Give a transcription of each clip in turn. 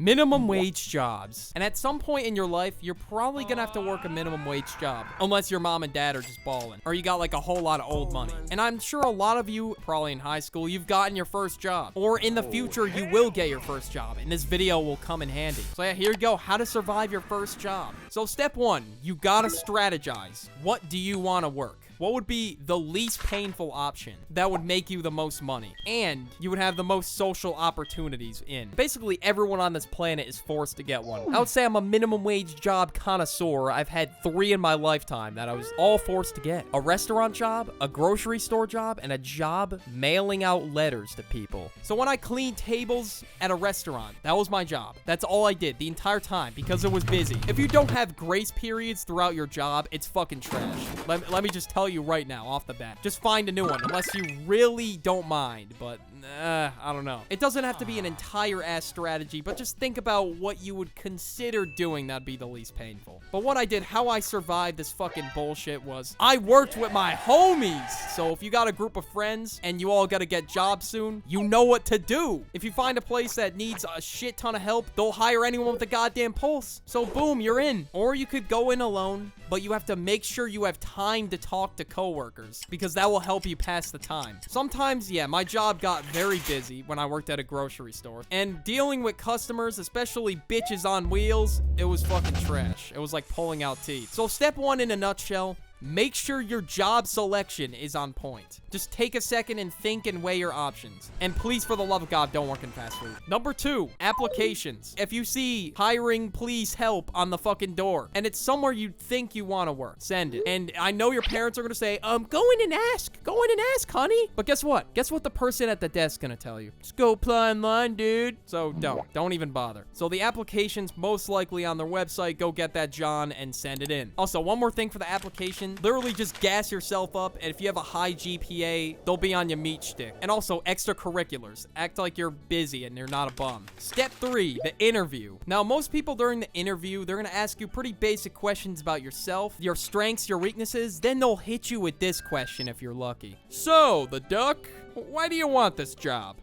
Minimum wage jobs. And at some point in your life, you're probably gonna have to work a minimum wage job. Unless your mom and dad are just balling. Or you got like a whole lot of old money. And I'm sure a lot of you, probably in high school, you've gotten your first job. Or in the future, you will get your first job. And this video will come in handy. So yeah, here you go. How to survive your first job. So step one, you gotta strategize. What do you wanna work? What would be the least painful option that would make you the most money? And you would have the most social opportunities in. Basically, everyone on this planet is forced to get one. I would say I'm a minimum wage job connoisseur. I've had 3 in my lifetime that I was all forced to get. A restaurant job, a grocery store job, and a job mailing out letters to people. So when I cleaned tables at a restaurant, that was my job. That's all I did the entire time because it was busy. If you don't have grace periods throughout your job, it's fucking trash. Let me just tell you right now off the bat. Just find a new one unless you really don't mind, but I don't know. It doesn't have to be an entire ass strategy, but just think about what you would consider doing that'd be the least painful. But what I did, how I survived this fucking bullshit was I worked with my homies. So if you got a group of friends and you all gotta get jobs soon, you know what to do. If you find a place that needs a shit ton of help, they'll hire anyone with a goddamn pulse. So boom, you're in. Or you could go in alone, but you have to make sure you have time to talk to coworkers because that will help you pass the time. Sometimes, yeah, my job got very busy when I worked at a grocery store, and dealing with customers, especially bitches on wheels, it was fucking trash. It was like pulling out teeth. So step one in a nutshell, make sure your job selection is on point. Just take a second and think and weigh your options. And please, for the love of God, don't work in fast food. Number 2, applications. If you see hiring, please help on the fucking door, and it's somewhere you think you want to work, send it. And I know your parents are going to say, go in and ask. Go in and ask, honey. But guess what? Guess what the person at the desk going to tell you? Just go apply online, dude. So don't even bother. So the application's most likely on their website. Go get that, John, and send it in. Also, one more thing for the application. Literally just gas yourself up, and if you have a high GPA, they'll be on your meat stick. And also extracurriculars. Act like you're busy and you're not a bum. Step 3, the interview. Now, most people during the interview, they're gonna ask you pretty basic questions about yourself, your strengths, your weaknesses. Then they'll hit you with this question if you're lucky. So, the duck, why do you want this job?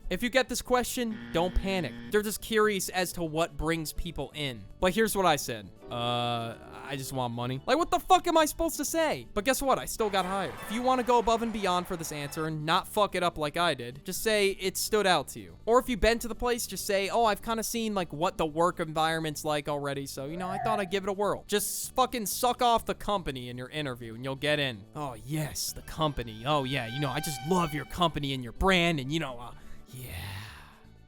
If you get this question, don't panic. They're just curious as to what brings people in. But here's what I said. I just want money. Like, what the fuck am I supposed to say? But guess what? I still got hired. If you want to go above and beyond for this answer and not fuck it up like I did, just say it stood out to you. Or if you've been to the place, just say, oh, I've kind of seen like what the work environment's like already, so, you know, I thought I'd give it a whirl. Just fucking suck off the company in your interview and you'll get in. Oh, yes, the company. Oh, yeah, you know, I just love your company and your brand and, you know, yeah.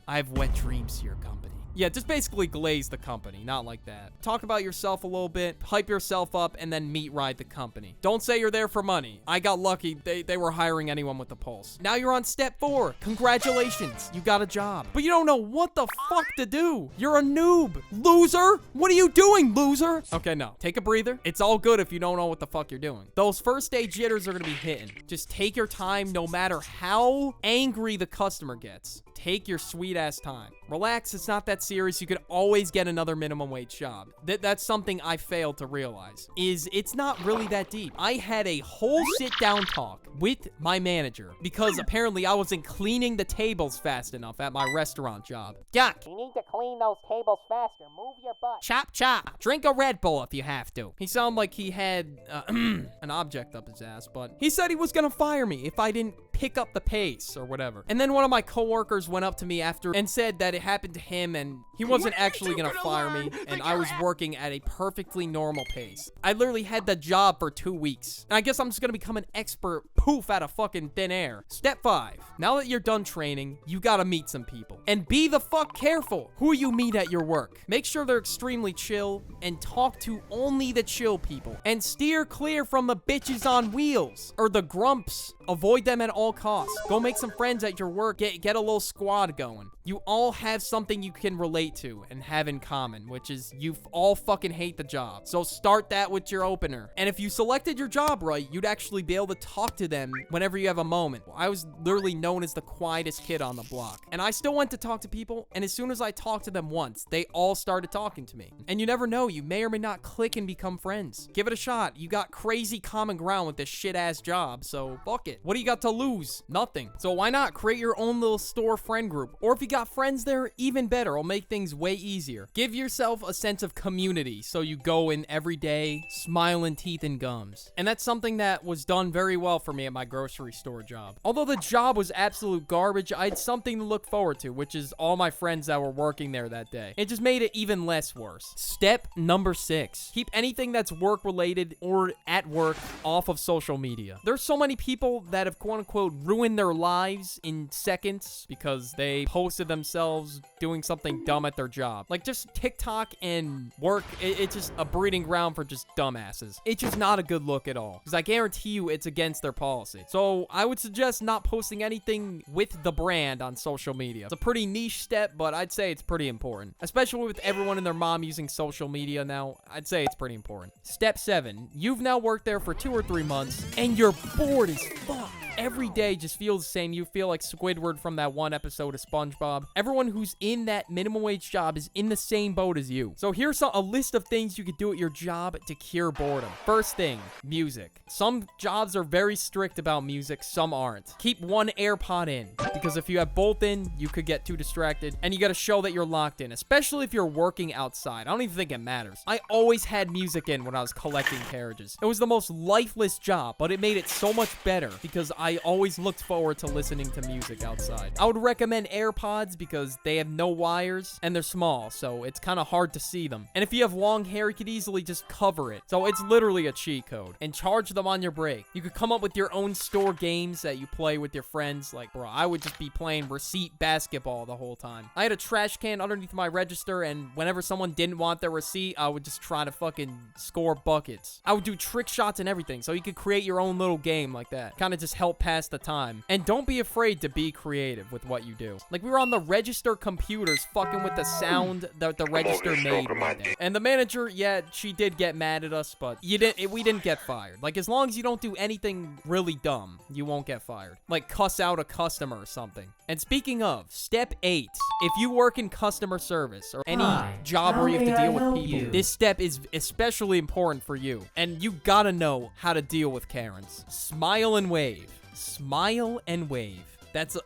I have wet dreams to your company. Yeah, just basically glaze the company, not like that. Talk about yourself a little bit, hype yourself up, and then meat ride the company. Don't say you're there for money. I got lucky. They were hiring anyone with the pulse. Now you're on step 4. Congratulations, you got a job. But you don't know what the fuck to do. You're a noob. Loser? What are you doing, loser? Okay, no. Take a breather. It's all good if you don't know what the fuck you're doing. Those first day jitters are gonna be hitting. Just take your time no matter how angry the customer gets. Take your sweet ass time. Relax, it's not that serious. You could always get another minimum wage job. That's something I failed to realize, is it's not really that deep. I had a whole sit down talk with my manager because apparently I wasn't cleaning the tables fast enough at my restaurant job. Duck, you need to clean those tables faster. Move your butt. Chop, chop. Drink a Red Bull if you have to. He sounded like he had an object up his ass, but he said he was gonna fire me if I didn't pick up the pace or whatever. And then one of my coworkers went up to me after and said that it happened to him and he wasn't actually gonna fire me and I was working at a perfectly normal pace. I literally had the job for 2 weeks. And I guess I'm just gonna become an expert poof out of fucking thin air. Step 5. Now that you're done training, you gotta meet some people. And be the fuck careful who you meet at your work. Make sure they're extremely chill and talk to only the chill people. And steer clear from the bitches on wheels or the grumps. Avoid them at all costs. Go make some friends at your work. Get a little squad going. You all have something you can relate to and have in common, which is you all fucking hate the job. So start that with your opener. And if you selected your job right, you'd actually be able to talk to them whenever you have a moment. I was literally known as the quietest kid on the block. And I still went to talk to people, and as soon as I talked to them once, they all started talking to me. And you never know, you may or may not click and become friends. Give it a shot. You got crazy common ground with this shit-ass job, so fuck it. What do you got to lose? Nothing. So why not create your own little store friend group? Or if you got friends there, even better. It'll make things way easier. Give yourself a sense of community so you go in every day smiling teeth and gums. And that's something that was done very well for me at my grocery store job. Although the job was absolute garbage, I had something to look forward to, which is all my friends that were working there that day. It just made it even less worse. Step number 6. Keep anything that's work related or at work off of social media. There's so many people that have quote unquote ruined their lives in seconds because they posted themselves doing something dumb at their job. Like just TikTok and work, it's just a breeding ground for just dumbasses. It's just not a good look at all. Because I guarantee you it's against their policy. So I would suggest not posting anything with the brand on social media. It's a pretty niche step, but I'd say it's pretty important. Especially with everyone and their mom using social media now, I'd say it's pretty important. Step 7. You've now worked there for 2 or 3 months, and you're bored as fuck. Every day just feels the same. You feel like Squidward from that one episode of SpongeBob. Everyone who's in that minimum wage job is in the same boat as you. So here's a list of things you could do at your job to cure boredom. First thing, music. Some jobs are very strict about music, some aren't. Keep one AirPod in, because if you have both in, you could get too distracted, and you gotta show that you're locked in, especially if you're working outside. I don't even think it matters. I always had music in when I was collecting carriages. It was the most lifeless job, but it made it so much better because I always looked forward to listening to music outside. I would recommend AirPods because they have no wires and they're small, so it's kind of hard to see them. And if you have long hair, you could easily just cover it. So it's literally a cheat code. And charge them on your break. You could come up with your own store games that you play with your friends. Like, bro, I would just be playing receipt basketball the whole time. I had a trash can underneath my register, and whenever someone didn't want their receipt, I would just try to fucking score buckets. I would do trick shots and everything, so you could create your own little game like that. Kind of just help pass the time. And don't be afraid to be creative with what you do. Like, we were on the register computers fucking with the sound that the register made one day. And the manager, yeah, she did get mad at us, but we didn't get fired. Like, as long as you don't do anything really dumb, you won't get fired. Like, cuss out a customer or something. And speaking of, step 8. If you work in customer service or any job where you have to deal with people, this step is especially important for you. And you gotta know how to deal with Karens. Smile and wave. Smile and wave. That's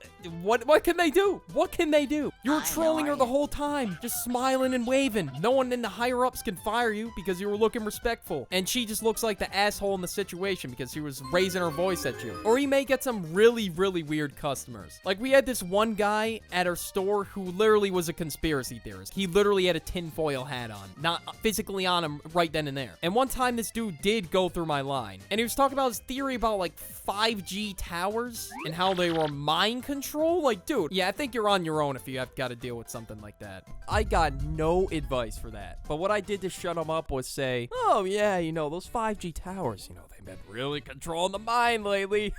what can they do? What can they do? You were trolling her the whole time, just smiling and waving. No one in the higher ups can fire you because you were looking respectful. And she just looks like the asshole in the situation because she was raising her voice at you. Or you may get some really, really weird customers. Like, we had this one guy at our store who literally was a conspiracy theorist. He literally had a tinfoil hat on, not physically on him right then and there. And one time this dude did go through my line, and he was talking about his theory about like 5G towers and how they were mind control. Like, dude, yeah, I think you're on your own if you have got to deal with something like that. I got no advice for that. But what I did to shut him up was say, oh yeah, you know, those 5G towers, you know, they've been really controlling the mind lately.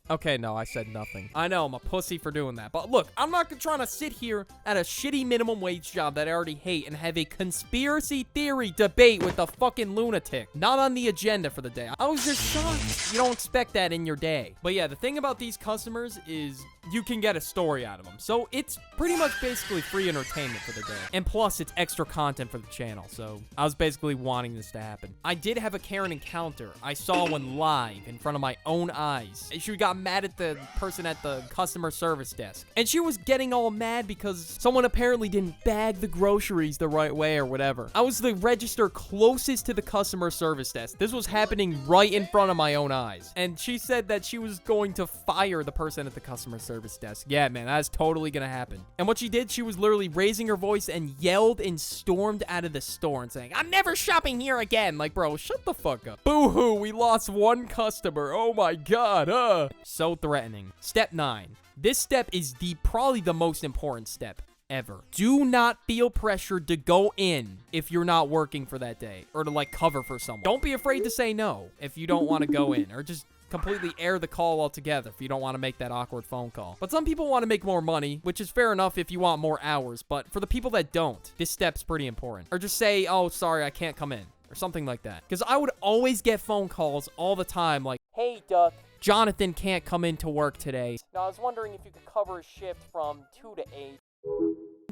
Okay, no, I said nothing. I know, I'm a pussy for doing that. But look, I'm not trying to sit here at a shitty minimum wage job that I already hate and have a conspiracy theory debate with a fucking lunatic. Not on the agenda for the day. I was just shocked. You don't expect that in your day. But yeah, the thing about these customers is you can get a story out of them. So it's pretty much basically free entertainment for the day. And plus, it's extra content for the channel. So I was basically wanting this to happen. I did have a Karen encounter. I saw one live in front of my own eyes. She got mad at the person at the customer service desk. And she was getting all mad because someone apparently didn't bag the groceries the right way or whatever. I was the register closest to the customer service desk. This was happening right in front of my own eyes. And she said that she was going to fire the person at the customer service desk. Yeah, man, that's totally gonna happen. And what she did, she was literally raising her voice and yelled and stormed out of the store and saying, I'm never shopping here again. Like, bro, shut the fuck up. Boo-hoo, we lost one customer. Oh my god, So threatening. Step 9. This step is probably the most important step ever. Do not feel pressured to go in if you're not working for that day or to like cover for someone. Don't be afraid to say no if you don't want to go in, or just completely air the call altogether if you don't want to make that awkward phone call. But some people want to make more money, which is fair enough if you want more hours, but for the people that don't, this step's pretty important. Or just say, oh, sorry, I can't come in, or something like that. Because I would always get phone calls all the time like, hey, Duck, Jonathan can't come into work today. Now, I was wondering if you could cover his shift from 2 to 8.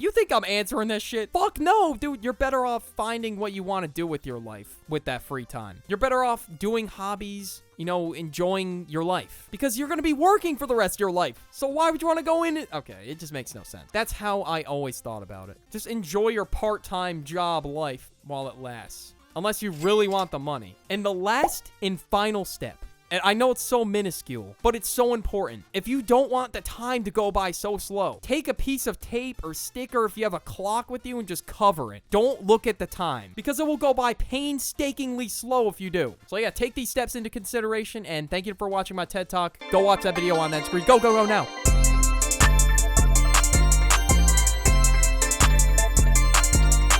You think I'm answering this shit? Fuck no, dude. You're better off finding what you want to do with your life with that free time. You're better off doing hobbies, you know, enjoying your life. Because you're going to be working for the rest of your life. So why would you want to go in it? Okay, it just makes no sense. That's how I always thought about it. Just enjoy your part-time job life while it lasts. Unless you really want the money. And the last and final step. And I know it's so minuscule, but it's so important. If you don't want the time to go by so slow, take a piece of tape or sticker if you have a clock with you and just cover it. Don't look at the time because it will go by painstakingly slow if you do. So yeah, take these steps into consideration and thank you for watching my TED Talk. Go watch that video on that screen. Go, go, go now.